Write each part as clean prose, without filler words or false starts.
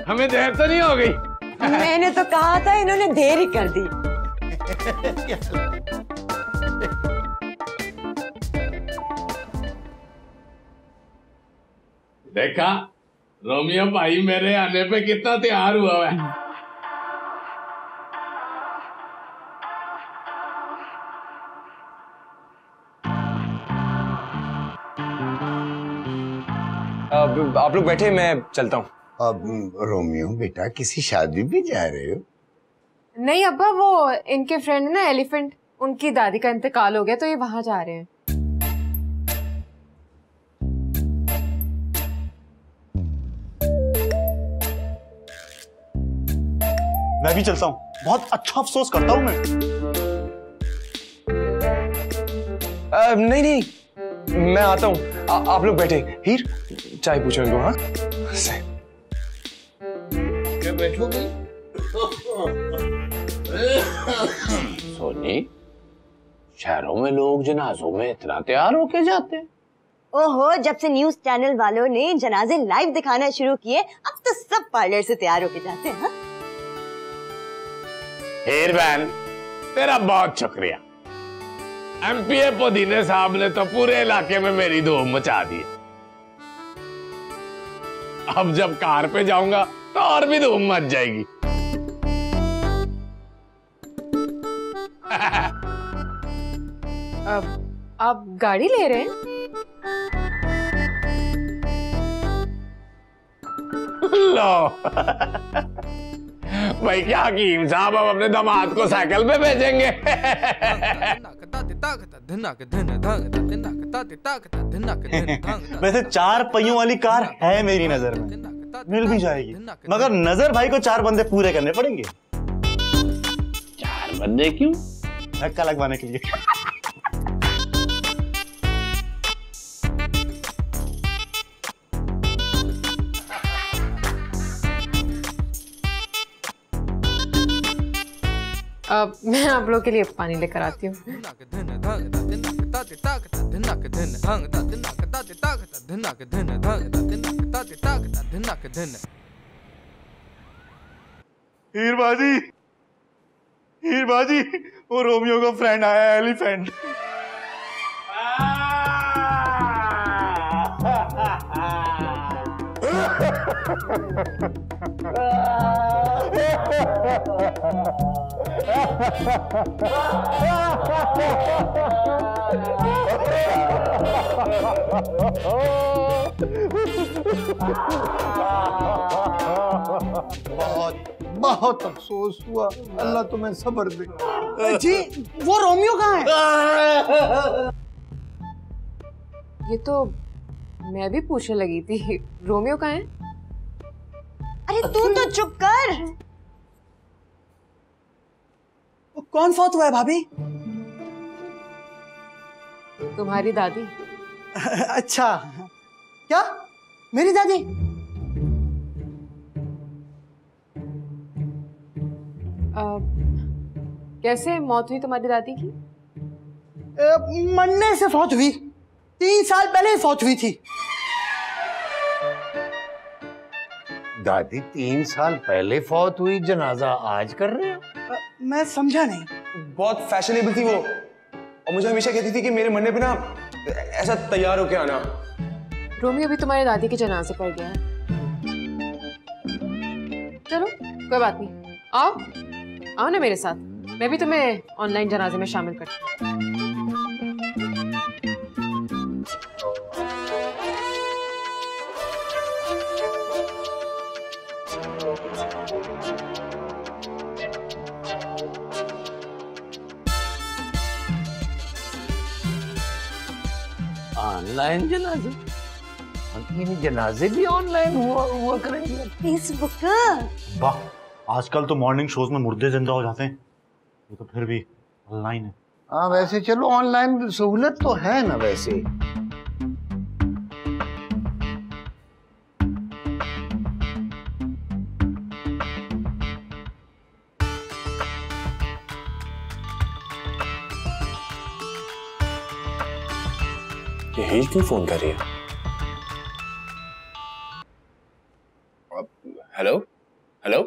हमें देर तो नहीं हो गई? मैंने तो कहा था, इन्होंने देर ही कर दी। देखा रोमियो भाई मेरे आने पे कितना तैयार हुआ है। अब आप लोग बैठे, मैं चलता हूँ। अब रोमियो बेटा किसी शादी भी जा रहे हो? नहीं अब्बा, वो इनके फ्रेंड है ना एलिफेंट, उनकी दादी का इंतकाल हो गया तो ये वहां जा रहे हैं। मैं भी चलता हूँ, बहुत अच्छा अफसोस करता हूँ मैं। नहीं नहीं, मैं आता हूँ। आप लोग बैठे। हीर, चाय पूछो इनको। हाँ क्या बैठोगे? सोनी, शहरों में लोग जनाजों में इतना तैयार होके जाते हैं? ओहो, जब से न्यूज चैनल वालों ने जनाजे लाइव दिखाना शुरू किए, अब तो सब पार्लर से तैयार होके जाते हैं। हाँ? हीर बहन, तेरा बहुत शुक्रिया। एमपीए पुदीने साहब ने तो पूरे इलाके में मेरी धूम मचा दी। अब जब कार पे जाऊंगा तो और भी धूम मच जाएगी। अब आप गाड़ी ले रहे हैं? लो भाई, क्या हकीम साहब, अब अपने दामाद को साइकिल पे भेजेंगे। वैसे 4 पहियों वाली कार है मेरी नजर में, मिल भी जाएगी, मगर नजर भाई को 4 बंदे पूरे करने पड़ेंगे। 4 बंदे क्यों? धक्का लगवाने के लिए। अब मैं आप लोगों के लिए पानी लेकर आती हूँ। हीर बाजी, वो रोमियो का फ्रेंड आया है, एलिफेंट। बहुत अफसोस हुआ। अल्लाह तुम्हें सब्र दे। जी, वो रोमियो कहाँ है? ये तो मैं भी पूछने लगी थी, रोमियो कहाँ है? अरे तू तो चुप कर। कौन फौत हुआ है भाभी? तुम्हारी दादी। अच्छा, क्या मेरी दादी? कैसे मौत हुई तुम्हारी दादी की? मरने से फौत हुई। 3 साल पहले फौत हुई थी। दादी 3 साल पहले फौत हुई, जनाजा आज कर रहे हो? मैं समझा नहीं। बहुत फैशनेबल थी वो, और मुझे हमेशा कहती थी कि मेरे मरने पे ना ऐसा तैयार होके आना। रोमियो भी तुम्हारी दादी के जनाजे पर गया है। चलो कोई बात नहीं, आओ ना मेरे साथ, मैं भी तुम्हें ऑनलाइन जनाजे में शामिल करती हूँ। ऑनलाइन जनाजे? ये जनाजे भी ऑनलाइन हुआ करेंगे? फेसबुक। वाह, आजकल तो मॉर्निंग शोज में मुर्दे जिंदा हो जाते हैं, ये तो फिर भी ऑनलाइन है। हाँ वैसे चलो, ऑनलाइन सहूलत तो है ना वैसे। यही क्यों फोन कर रही है? हेलो हेलो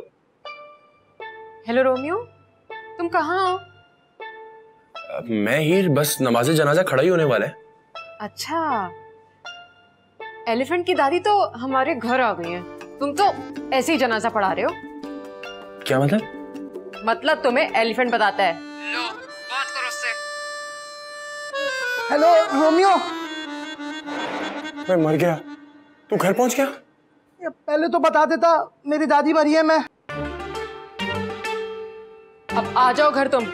हेलो रोमियो, तुम कहाँ हो? मैं ही बस नमाज़े जनाजा खड़ा ही होने वाला है। अच्छा, एलिफेंट की दादी तो हमारे घर आ गई है। तुम तो ऐसे ही जनाजा पढ़ा रहे हो। क्या मतलब? मतलब तुम्हें एलिफेंट बताता है। लो, बात करो उससे। हेलो रोमियो, मैं मर गया, तू घर पहुंच गया? ये पहले तो बता देता, मेरी दादी मरी है। मैं अब आ जाओ घर तुम,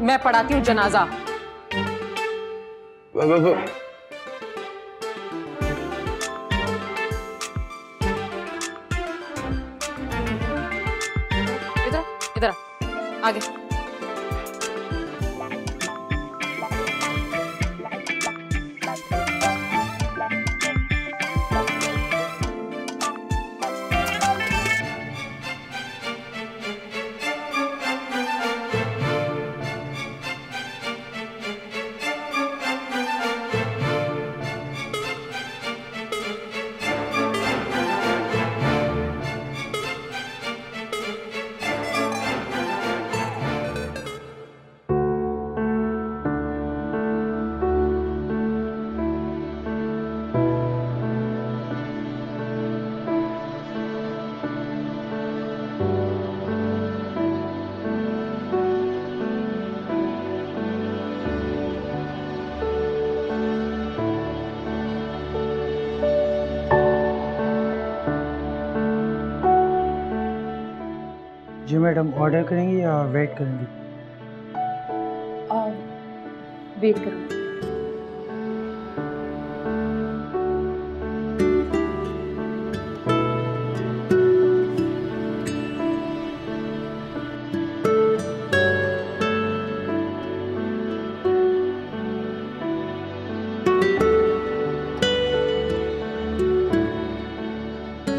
मैं पढ़ाती हूँ जनाजा। इधर इधर आगे। जी मैडम, ऑर्डर करेंगी या वेट करेंगी? वेट करो।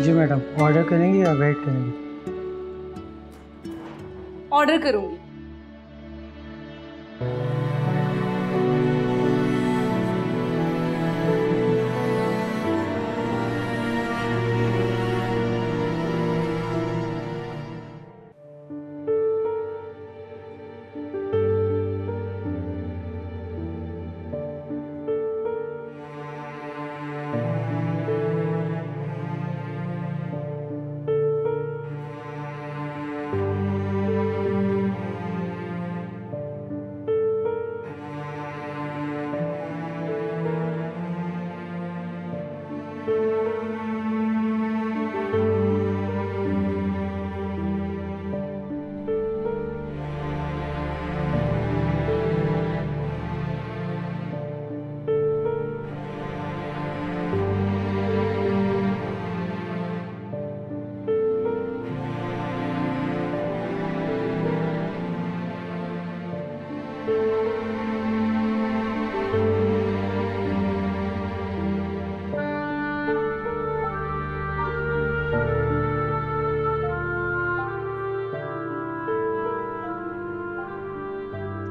जी मैडम, ऑर्डर करेंगी या वेट करेंगी? ऑर्डर करूंगी।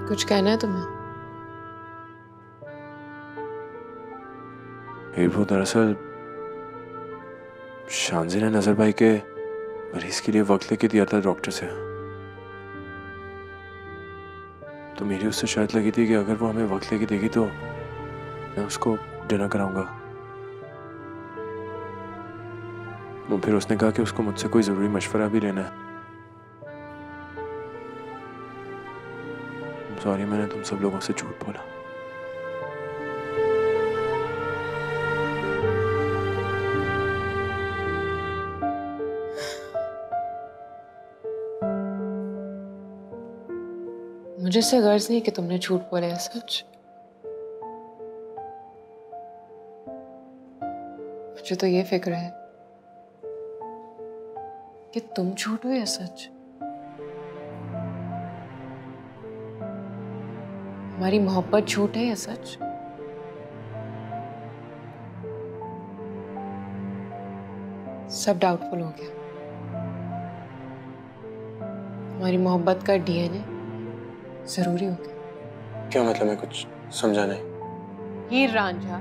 कुछ कहना है तुम्हें? हीरो, दरअसल शानजी ने नजर भाई के मरीज के लिए वक्त लेके दिया था डॉक्टर से। तो मेरी उससे शर्त लगी थी कि अगर वो हमें वक्त लेके देगी तो मैं उसको डिनर कराऊंगा। वो फिर उसने कहा कि उसको मुझसे कोई जरूरी मशवरा भी लेना है। सॉरी, मैंने तुम सब लोगों से झूठ बोला। मुझे इससे गर्ज नहीं कि तुमने झूठ बोला है, सच। मुझे तो ये फिक्र है कि तुम झूठ हो या सच। हमारी मोहब्बत झूठ है या सच? सब डाउटफुल हो गया। हमारी मोहब्बत का डीएनए जरूरी हो गया। क्या मतलब? मैं कुछ समझा नहीं। हीर रांझा,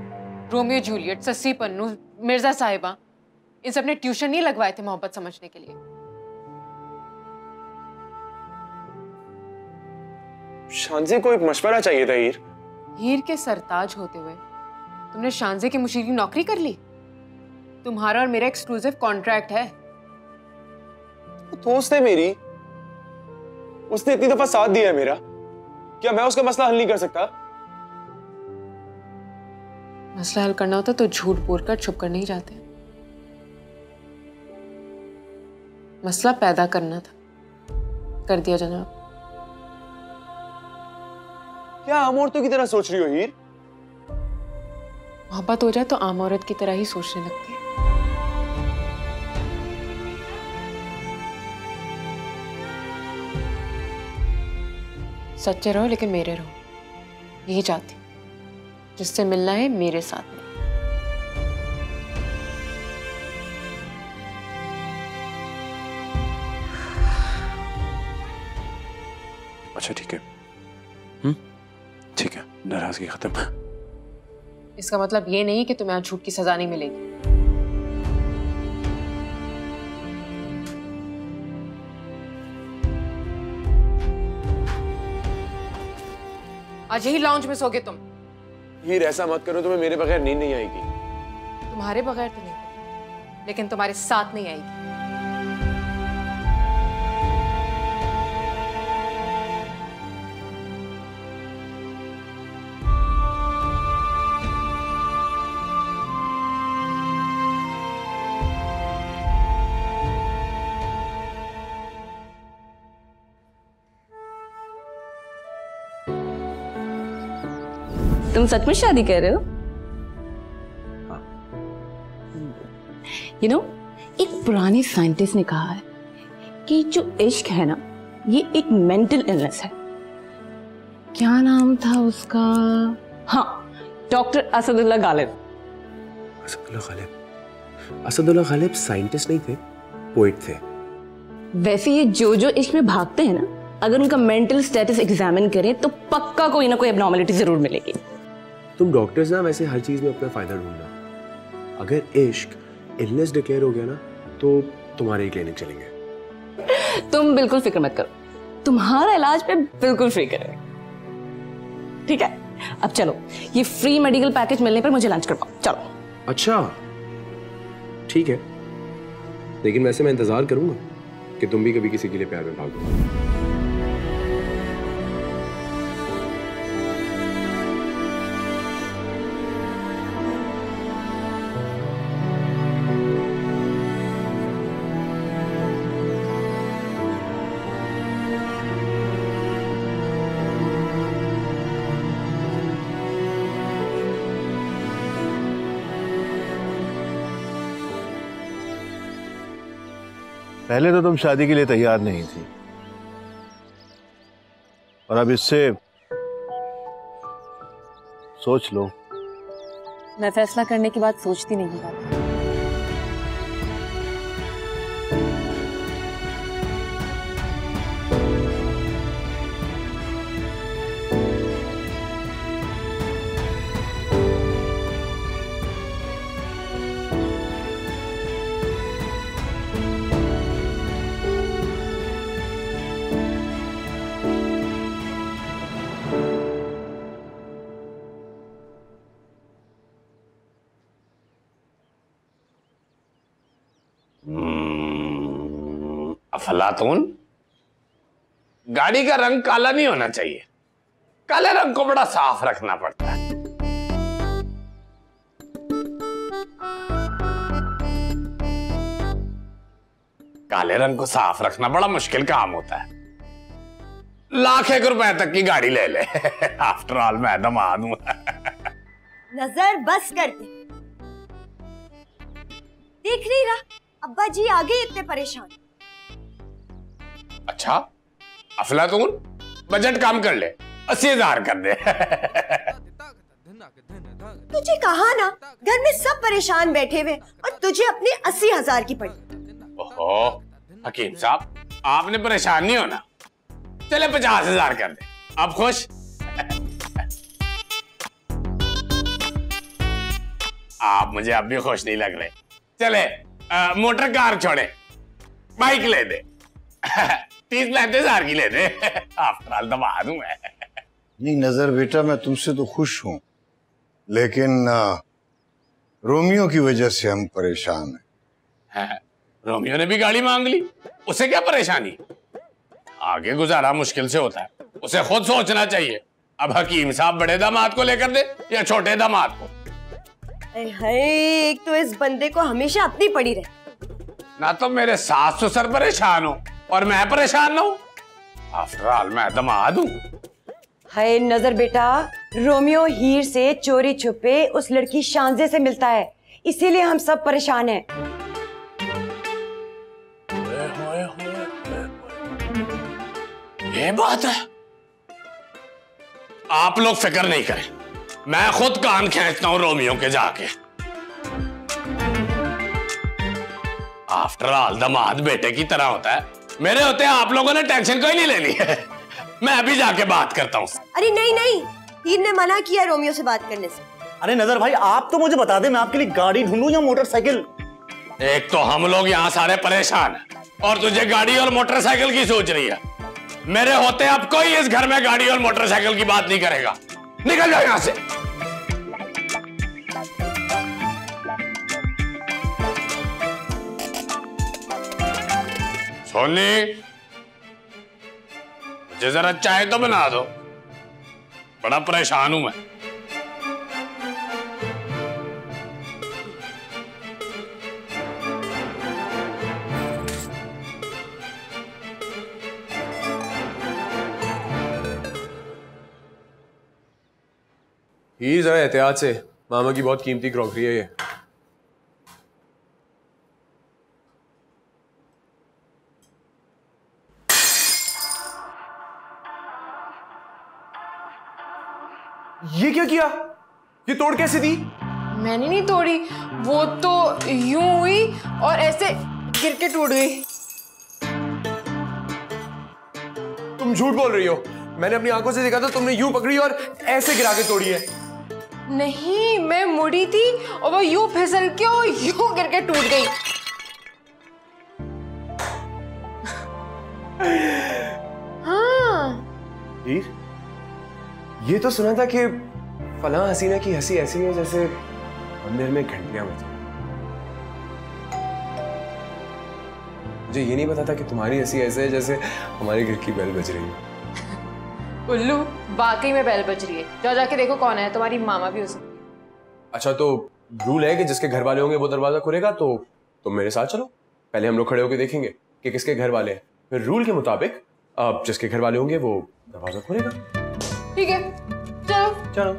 रोमियो जूलियट, सस्सी पन्नू, मिर्जा साहिबा, इन सब ने ट्यूशन नहीं लगवाए थे मोहब्बत समझने के लिए। शांजे को एक मशवरा चाहिए था हीर। हीर के सरताज होते हुए तुमने शांजे की मुशीर की नौकरी कर ली? तुम्हारा और मेरा एक्सक्लूसिव कॉन्ट्रैक्ट है। वो दोस्त है मेरी, उसने इतनी दफा साथ दिया है मेरा, क्या मैं उसका मसला हल नहीं कर सकता? मसला हल करना होता तो झूठ बोलकर छुप कर नहीं जाते। मसला पैदा करना था, कर दिया जनाब। क्या आम औरतों की तरह सोच रही हो हीर? मोहब्बत हो जाए तो आम औरत की तरह ही सोचने लगती है। सच्चे रहो लेकिन मेरे रहो, यही चाहती हूँ। जिससे मिलना है मेरे साथ में। अच्छा ठीक है, ठीक है, नाराजगी खत्म। इसका मतलब ये नहीं कि तुम्हें आज झूठ की सजा नहीं मिलेगी। आज यही लाउंज में सोगे तुम। हीर ऐसा मत करो, तुम्हें मेरे बगैर नींद नहीं आएगी। तुम्हारे बगैर तो नहीं, लेकिन तुम्हारे साथ नहीं आएगी। तुम सच में शादी कर रहे हो? You know, एक पुराने साइंटिस्ट ने कहा है कि जो इश्क है ना, ये एक मेंटल इलनेस है। क्या नाम था उसका? हाँ, डॉक्टर असदुल्ला गालिब। असदुल्ला गालिब साइंटिस्ट नहीं थे, पोएट थे। वैसे ये जो इश्क में भागते हैं ना, अगर उनका मेंटल स्टेटस एग्जामिन करें तो पक्का कोई ना कोई एब्नॉर्मलिटी जरूर मिलेगी। तुम डॉक्टर्स ना वैसे हर चीज में अपना फायदा ढूंढना। अगर इश्क इलनेस डिक्लेयर हो गया ना तो तुम्हारे ही क्लिनिक चलेंगे। तुम बिल्कुल फिक्र मत करो, तुम्हारा इलाज पे बिल्कुल फ्री करेंगे। ठीक है, अब चलो, ये फ्री मेडिकल पैकेज मिलने पर मुझे लंच करवाओ। चलो। अच्छा ठीक है, लेकिन वैसे मैं इंतजार करूंगा कि तुम भी कभी किसी के लिए प्यार में भागो। पहले तो तुम शादी के लिए तैयार नहीं थी, और अब इससे सोच लो। मैं फैसला करने के बाद सोचती नहीं हूँ। अफलातून, गाड़ी का रंग काला नहीं होना चाहिए, काले रंग को बड़ा साफ रखना पड़ता है। काले रंग को साफ रखना बड़ा मुश्किल काम होता है। लाख एक रुपए तक की गाड़ी ले ले। आफ्टर ऑल मैं दमाद हूं। नजर बस कर दे, देख नहीं रहा अब्बा जी आगे इतने परेशान। अच्छा अफलातून, बजट कम कर ले, 80,000 कर दे। तुझे कहा ना, घर में सब परेशान बैठे हुए और तुझे अपने 80,000 की पड़ी। ओहो हकीम साहब, आपने परेशान नहीं होना, चले 50,000 कर दे। आप खुश? आप मुझे अब भी खुश नहीं लग रहे। चले मोटर कार छोड़े, बाइक ले दे। 30-35,000 की ले दे। आफ्टर ऑल दबा दूं मैं। नहीं नजर बेटा, मैं तुमसे तो खुश हूं, लेकिन रोमियो की वजह से हम परेशान हैं। रोमियो ने भी गाड़ी मांग ली, उसे क्या परेशानी? आगे गुजारा मुश्किल से होता है, उसे खुद सोचना चाहिए। अब हकीम साहब बड़े दामाद को लेकर दे या छोटे दामाद को। हाय, एक तो इस बंदे को हमेशा अपनी पड़ी रहे। ना तो मेरे सास ससुर परेशान हो और मैं परेशान ना हूं। आफ्टर ऑल मैं दामाद हूं। हाय नजर बेटा, रोमियो हीर से चोरी छुपे उस लड़की शांजे से मिलता है, इसीलिए हम सब परेशान हैं। ये बात है। आप लोग फिक्र नहीं करें, मैं खुद कान खींचता हूं रोमियो के जाके। आफ्टर ऑल दामाद बेटे की तरह होता है, मेरे होते हैं आप लोगों ने टेंशन कोई नहीं लेनी है। मैं अभी जाके बात करता हूं। अरे नहीं नहीं, हीर ने मना किया रोमियो से बात करने से। अरे नजर भाई, आप तो मुझे बता दे, मैं आपके लिए गाड़ी ढूंढूं या मोटरसाइकिल? एक तो हम लोग यहाँ सारे परेशान हैं और तुझे गाड़ी और मोटरसाइकिल की सोच रही है। मेरे होते अब कोई इस घर में गाड़ी और मोटरसाइकिल की बात नहीं करेगा। निकल जाओ यहां से। सोनी, मुझे जरा चाय तो बना दो, बड़ा परेशान हूं मैं। ही जरा एहतियात से, मामा की बहुत कीमती क्रॉकरी है ये। ये क्या किया? ये तोड़ कैसे दी? मैंने नहीं तोड़ी, वो तो यूं हुई और ऐसे गिर के टूट गई। तुम झूठ बोल रही हो। मैंने अपनी आंखों से देखा था, तुमने यूं पकड़ी और ऐसे गिरा के तोड़ी है। नहीं, मैं मुड़ी थी और वो यूं फिसल के और यूं गिर के टूट गई। हाँ। ये तो सुना था कि फलां हसीना की हंसी ऐसी है जैसे मंदिर में घंटियां बजती। मुझे ये नहीं पता था कि तुम्हारी हंसी ऐसे है जैसे हमारे घर की बेल बज रही है। उल्लू, वाकई में बेल बज रही है। जाओ जाके देखो कौन है, तुम्हारी मामा भी हो सकती है। अच्छा, तो रूल है कि जिसके घर वाले होंगे वो दरवाजा खुलेगा, तो तुम मेरे साथ चलो। पहले हम लोग खड़े होकर देखेंगे कि किसके घर वाले हैं, फिर रूल के मुताबिक अब जिसके घर वाले होंगे वो दरवाजा खुलेगा। ठीक है, चलो चलो।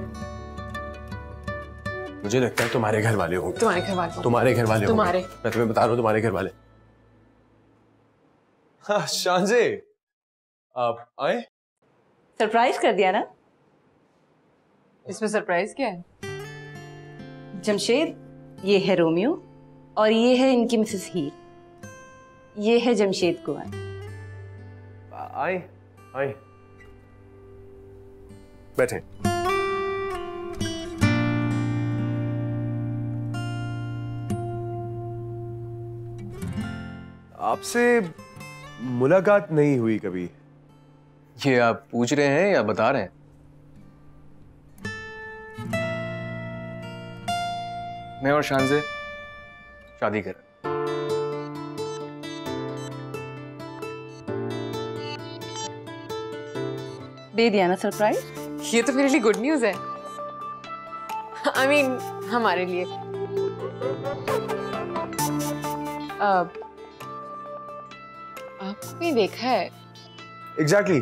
मुझे लगता है तुम्हारे घर वाले होंगे। तुम्हारे घर वाले? तुम्हारे घर वाले तुम्हारे? मैं तुम्हें बता रहा हूँ, तुम्हारे घर वाले। हाँ शांजे, आप आए? सरप्राइज कर दिया ना? इसमें सरप्राइज क्या है? जमशेद, ये है रोमियो और ये है इनकी मिसेस हीर। ये है जमशेद कुंवर। आए आए, बैठे। आपसे मुलाकात नहीं हुई कभी। ये आप पूछ रहे हैं या बता रहे हैं? मैं और शांजे शादी कर। दे दिया ना सरप्राइज? ये तो मेरे लिए गुड न्यूज है। I mean, हमारे लिए। आपने देखा है? एग्जैक्टली,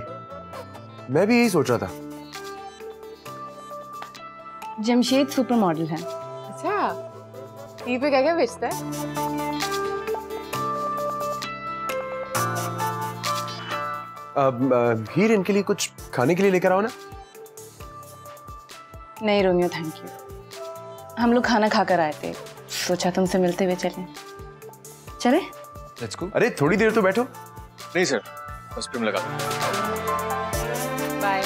मैं भी यही सोच रहा था। जमशेद सुपर मॉडल है। अच्छा, टीवी पे क्या क्या बेचता है? हीर, इनके लिए कुछ खाने के लिए लेकर आओ ना। नहीं रोमियो, थैंक यू। हम लोग खाना खाकर आए थे, सोचा तुमसे मिलते हुए चलें। चले? Let's go. अरे थोड़ी देर तो बैठो। नहीं सर, बस प्रेम लगा। बाय।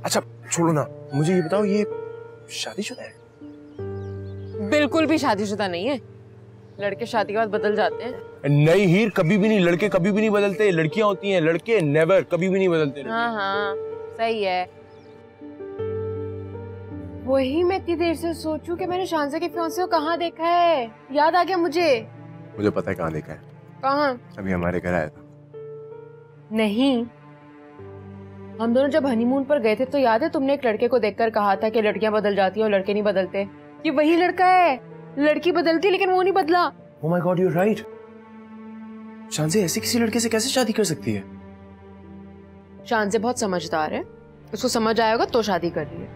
अच्छा छोड़ो ना, मुझे ये बताओ, ये शादीशुदा है? बिल्कुल भी शादीशुदा नहीं है। लड़के शादी के बाद बदल जाते हैं। नहीं हीर, कभी भी नहीं, लड़के कभी भी नहीं बदलते, लड़कियां होती हैं, लड़के नेवर, कभी भी नहीं बदलते। हाँ हाँ सही है। वही मैं इतनी देर से सोचूं कि मैंने शांजा के फियांसे को कहाँ देखा है, याद आ गया मुझे। मुझे पता है कहाँ देखा है। कहाँ? अभी हमारे घर आया था। नहीं, हम दोनों जब हनीमून पर गए थे तो याद है तुमने एक लड़के को देखकर कहा था कि लड़कियां बदल जाती हैं और लड़के नहीं बदलते। ये वही लड़का है। लड़की बदलती लेकिन वो नहीं बदला। Oh my God, you're right. शांजे ऐसे किसी लड़के से कैसे शादी कर सकती है? शांजे बहुत समझदार है, उसको समझ आएगा तो शादी कर रही है।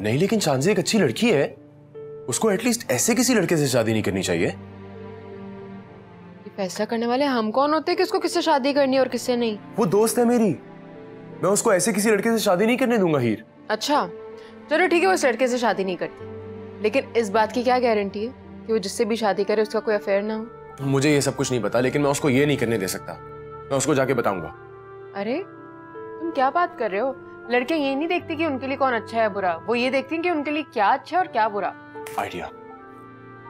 नहीं लेकिन शांजे एक अच्छी लड़की है, उसको एटलीस्ट ऐसे किसी लड़के से शादी नहीं करनी चाहिए। ये फैसला करने वाले हम कौन होते हैं कि उसको किससे शादी करनी है और किससे नहीं? वो दोस्त है मेरी, मैं उसको ऐसे किसी लड़के से शादी नहीं करने दूंगा हीर। अच्छा चलो ठीक है, वो इस लड़के से शादी नहीं करती, लेकिन इस बात की क्या गारंटी है कि वो जिससे भी शादी करे उसका कोई अफेयर ना हो? मुझे ये सब कुछ नहीं पता, लेकिन मैं उसको ये नहीं करने दे सकता। मैं उसको जाके बताऊंगा। अरे तुम क्या बात कर रहे हो? लड़कियां ये नहीं देखती कि उनके लिए कौन अच्छा है बुरा, वो ये देखती हैं कि उनके लिए क्या अच्छा है और क्या बुरा। आइडिया,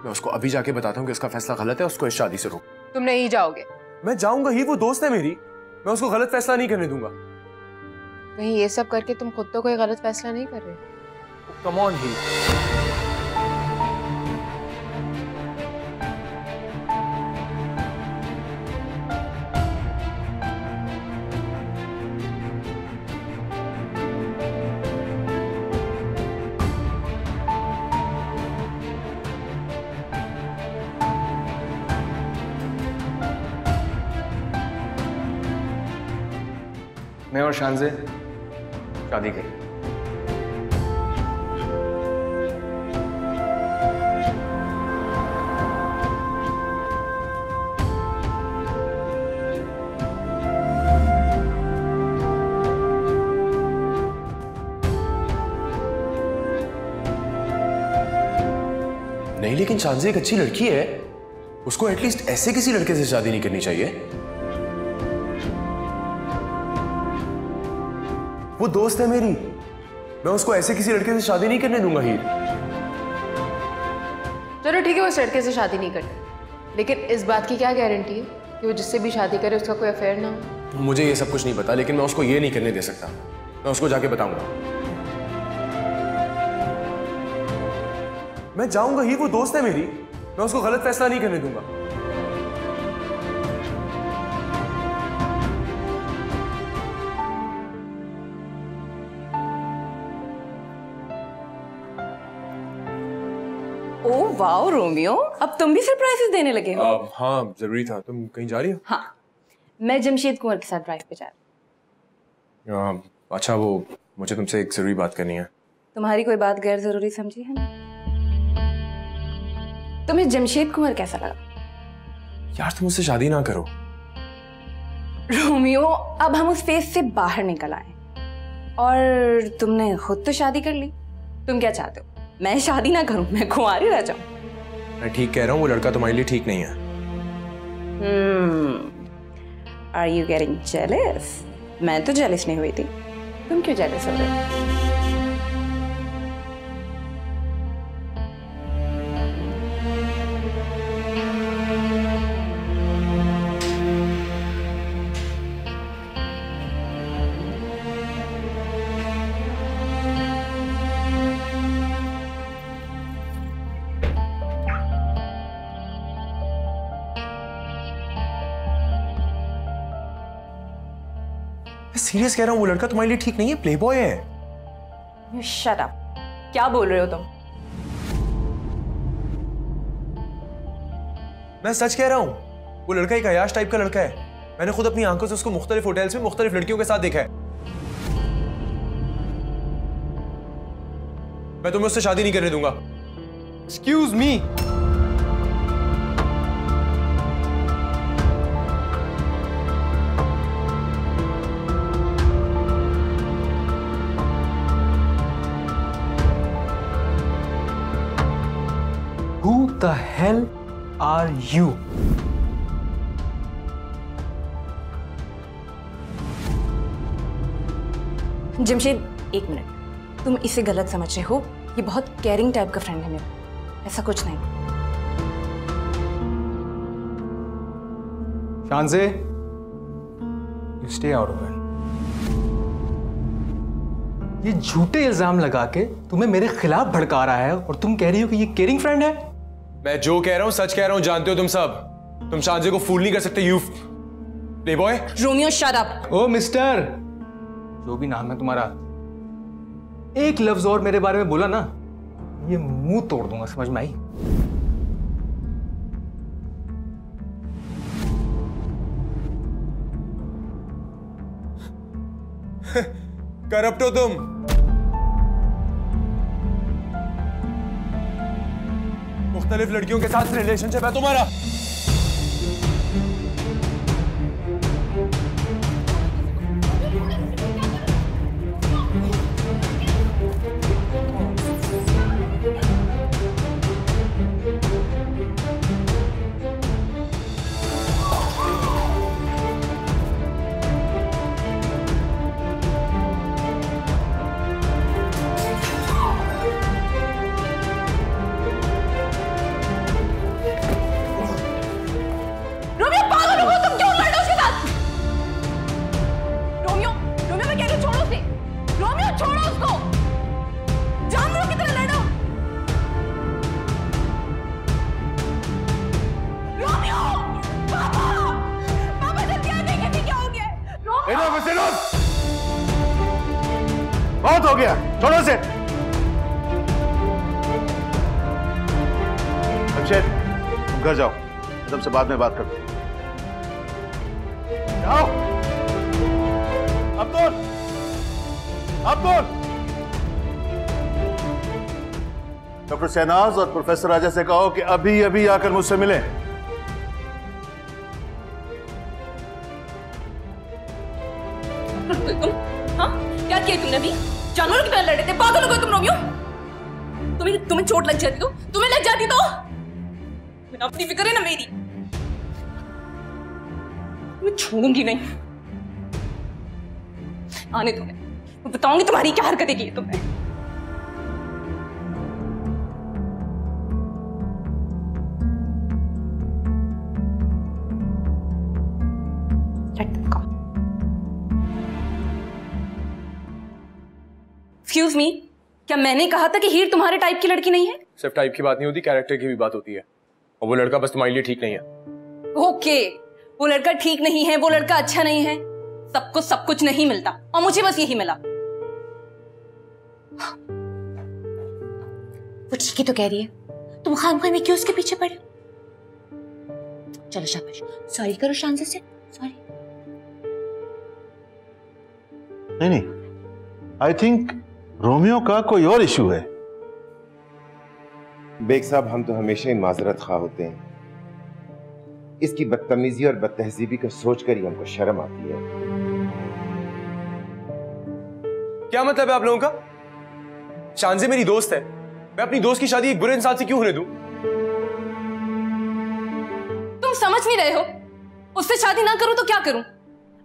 मैं उसको अभी जाके बताता हूँ कि उसका फैसला गलत है, उसको इस शादी से रोक। तुम नहीं जाओगे? मैं जाऊंगा ही, वो दोस्त है मेरी, मैं उसको गलत फैसला नहीं करने दूंगा। कहीं ये सब करके तुम खुद तो कोई गलत फैसला नहीं कर रहे? कम ऑन ही। मैं और शांजे शादी करें। नहीं लेकिन शांजे एक अच्छी लड़की है, उसको एटलीस्ट ऐसे किसी लड़के से शादी नहीं करनी चाहिए। वो दोस्त है मेरी, मैं उसको ऐसे किसी लड़के से शादी नहीं करने दूंगा हीर। चलो ठीक है, वो इस लड़के से शादी नहीं करती, लेकिन इस बात की क्या गारंटी है कि वो जिससे भी शादी करे उसका कोई अफेयर ना हो? मुझे ये सब कुछ नहीं पता, लेकिन मैं उसको ये नहीं करने दे सकता। मैं उसको जाके बताऊंगा। मैं जाऊंगा ही, वो दोस्त है मेरी, मैं उसको गलत फैसला नहीं करने दूंगा। ओह वाओ रोमियो, अब तुम भी सरप्राइजेस देने लगे हो? हाँ जरूरी था। तुम कहीं जा रही हो? हाँ, मैं जमशेद कुंवर के साथ ड्राइव पे जा रही हूँ। अच्छा वो मुझे तुमसे एक जरूरी बात करनी है। तुम्हारी कोई बात गैर जरूरी समझी है ना? तुम्हें जमशेद कुंवर कैसा लगा? यार तुम उससे शादी ना करो। रोमियो, अब हम उस फेज से बाहर निकल आए और तुमने खुद तो शादी कर ली। तुम क्या चाहते हो, मैं शादी ना करूं, मैं कुंवारी रह जाऊं? मैं ठीक कह रहा हूँ, वो लड़का तुम्हारे लिए ठीक नहीं है। Are you getting jealous? मैं तो जेलस नहीं हुई थी, तुम क्यों जेलस हो रहे हो? सीरियस कह रहा हूँ, वो लड़का तुम्हारे लिए ठीक नहीं है, प्लेबॉय है। You shut up. क्या बोल रहे हो तुम? मैं सच कह रहा हूँ, वो लड़का एक अयाश टाइप का लड़का है। मैंने खुद अपनी आंखों से उसको मुख्तलिफ होटल्स में मुख्तलिफ लड़कियों के साथ देखा है। मैं तुम्हें उससे शादी नहीं करने दूंगा। Excuse me. Who the hell are you? Jamshed एक मिनट, तुम इसे गलत समझ रहे हो। ये बहुत केयरिंग टाइप का फ्रेंड है मेरा, ऐसा कुछ नहीं। Shanzay, you stay out of it. ये झूठे इल्जाम लगा के तुम्हें मेरे खिलाफ भड़का रहा है और तुम कह रही हो कि ये केयरिंग फ्रेंड है। मैं जो कह रहा हूं सच कह रहा हूं, जानते हो तुम सब। तुम शांजे को फूल नहीं कर सकते। You playboy. Romeo shut up. Oh mister, जो भी नाम है तुम्हारा, एक लफ्ज और मेरे बारे में बोला ना, ये मुंह तोड़ दूंगा, समझ में आई? करप्ट हो तुम। मुख्तलिफ लड़कियों के साथ रिलेशनशिप है तुम्हारा। बहुत हो गया, छोड़ो से। जमशेद, तुम घर जाओ, मैं तुमसे बाद में बात करता हूं। जाओ। अब्दुल, अब्दुल। डॉक्टर शहनाज और प्रोफेसर राजा से कहो कि अभी अभी आकर मुझसे मिलें। हाँ? क्या किया तुमने अभी? जानवरों की तरह लड़े थे, पागल हो गए तुम रोमियो। तुम्हें चोट लग जाती तो, तुम्हें लग जाती तो, अपनी फिक्र है ना मेरी। मैं छोड़ूंगी नहीं। आने दो, मैं बताऊंगी तुम्हारी क्या हरकतें की है तुमने। एक्सक्यूज मी, क्या मैंने कहा था कि हीर तुम्हारे टाइप की लड़की नहीं है? सिर्फ टाइप की बात नहीं होती, कैरेक्टर की भी बात होती है। और वो लड़का बस तुम्हारे लिए ठीक नहीं है। ओके, वो लड़का ठीक नहीं है, वो लड़का अच्छा नहीं है। सबको सब कुछ नहीं मिलता और मुझे बस यही मिला। वो ठीक ही तो कह रही है, तुम खामखा में क्यों उसके पीछे पड़े? चलो शाबाश, सॉरी करो शांति से। सॉरी। नहीं, आई थिंक रोमियो का कोई और इशू है। बेग साहब, हम तो हमेशा ही माजरत खा होते हैं। इसकी बदतमीजी और बदतहजीबी को सोचकर ही हमको शर्म आती है। क्या मतलब है आप लोगों का? शांजे मेरी दोस्त है, मैं अपनी दोस्त की शादी एक बुरे इंसान से क्यों होने दूं? तुम समझ नहीं रहे हो? उससे शादी ना करूं तो क्या करूं?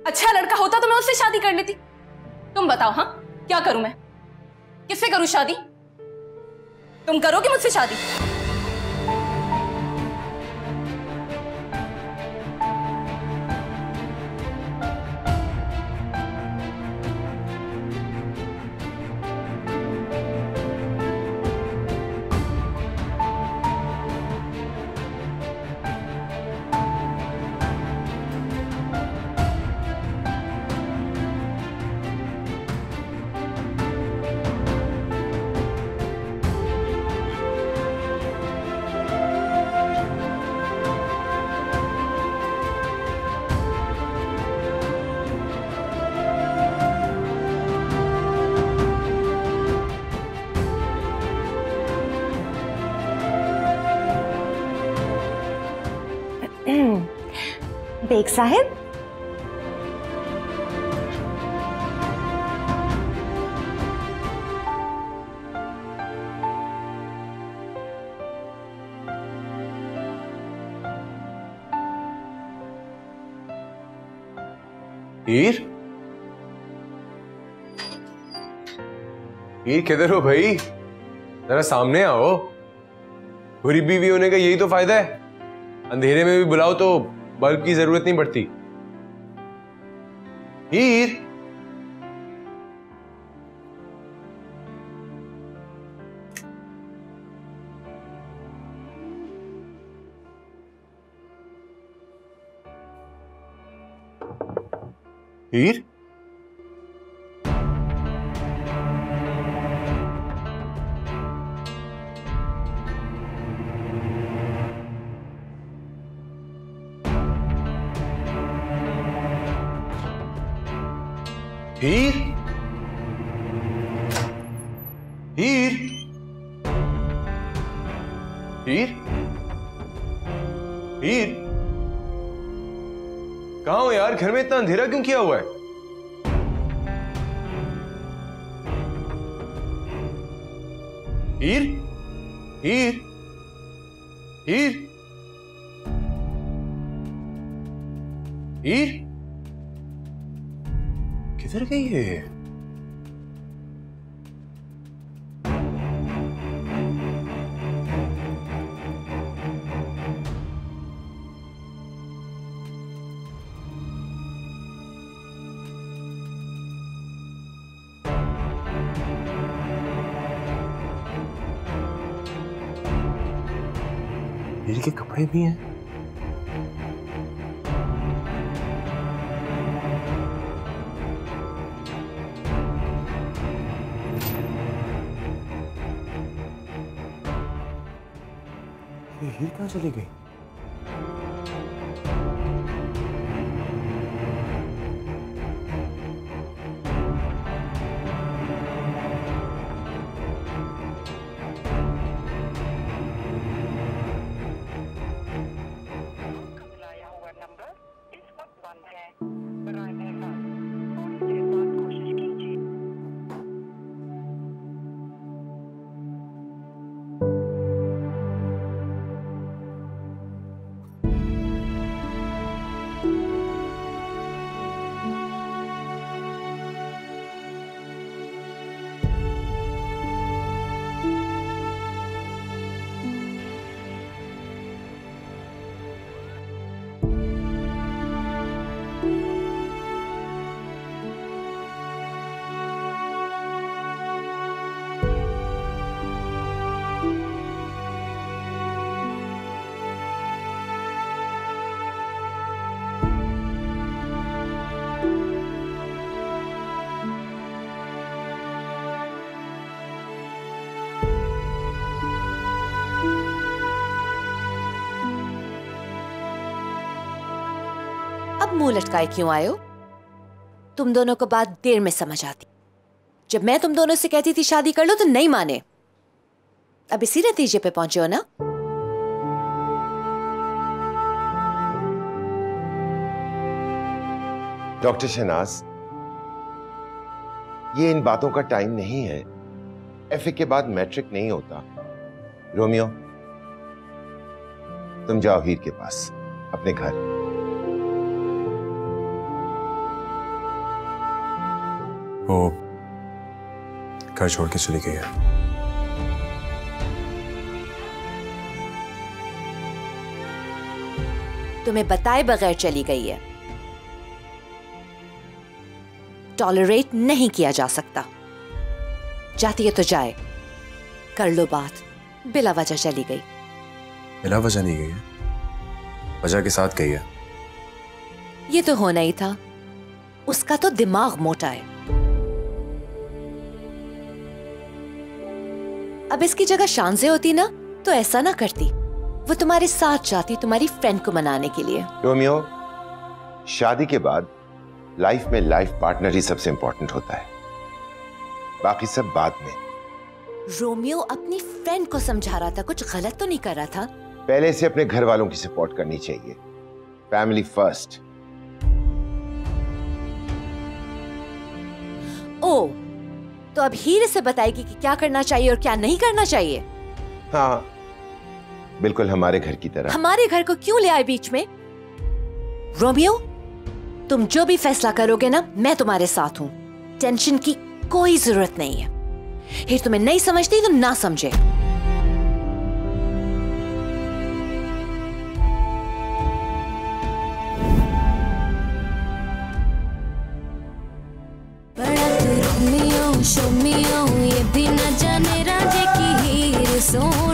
अच्छा लड़का होता तो मैं उससे शादी कर लेती। तुम बताओ, हाँ क्या करूं मैं? किससे करूं शादी? तुम करोगे मुझसे शादी? बेग साहब, हीर, हीर किधर हो भाई? जरा सामने आओ। बुरी बीवी होने का यही तो फायदा है, अंधेरे में भी बुलाओ तो बल्ब की जरूरत नहीं पड़ती। हीर, हीर, हीर, हीर, हीर, हीर, कहाँ हो यार? घर में इतना अंधेरा क्यों किया हुआ है? हीर, हीर, हीर, हीर, किधर गई है? हीर के कपड़े भी हैं। हीर कहाँ चली गई? अब मुंह लटकाए क्यों आए हो? तुम दोनों को बात देर में समझ आती। जब मैं तुम दोनों से कहती थी शादी कर लो तो नहीं माने। अब इसी नतीजे पे पहुंचे हो ना? डॉक्टर शहनाज, ये इन बातों का टाइम नहीं है। एफए के बाद मैट्रिक नहीं होता। रोमियो, तुम जाओ हीर के पास, अपने घर। वो घर छोड़ के चली गई है। तुम्हें बताए बगैर चली गई है। टॉलरेट नहीं किया जा सकता। जाती है तो जाए, कर लो बात। बिला वजह चली गई। बिला वजह नहीं गई है, वजह के साथ गई है। ये तो होना ही था। उसका तो दिमाग मोटा है। अब इसकी जगह शांजे होती ना तो ऐसा ना करती। वो तुम्हारे साथ जाती तुम्हारी फ्रेंड को मनाने के लिए। रोमियो, शादी के बाद लाइफ में लाइफ पार्टनर ही सबसे इंपॉर्टेंट होता है, बाकी सब बाद में। रोमियो अपनी फ्रेंड को समझा रहा था, कुछ गलत तो नहीं कर रहा था। पहले से अपने घर वालों की सपोर्ट करनी चाहिए। Family first. ओ, तो अब हीर से बताएगी कि क्या करना चाहिए और क्या नहीं करना चाहिए। हाँ, बिल्कुल हमारे घर की तरह। हमारे घर को क्यों ले आए बीच में? रोमियो, तुम जो भी फैसला करोगे ना, मैं तुम्हारे साथ हूं। टेंशन की कोई जरूरत नहीं है। हीर तुम्हें नहीं समझती तो ना समझे। शो मियो ये भी न जाने राजे की हीर सोना।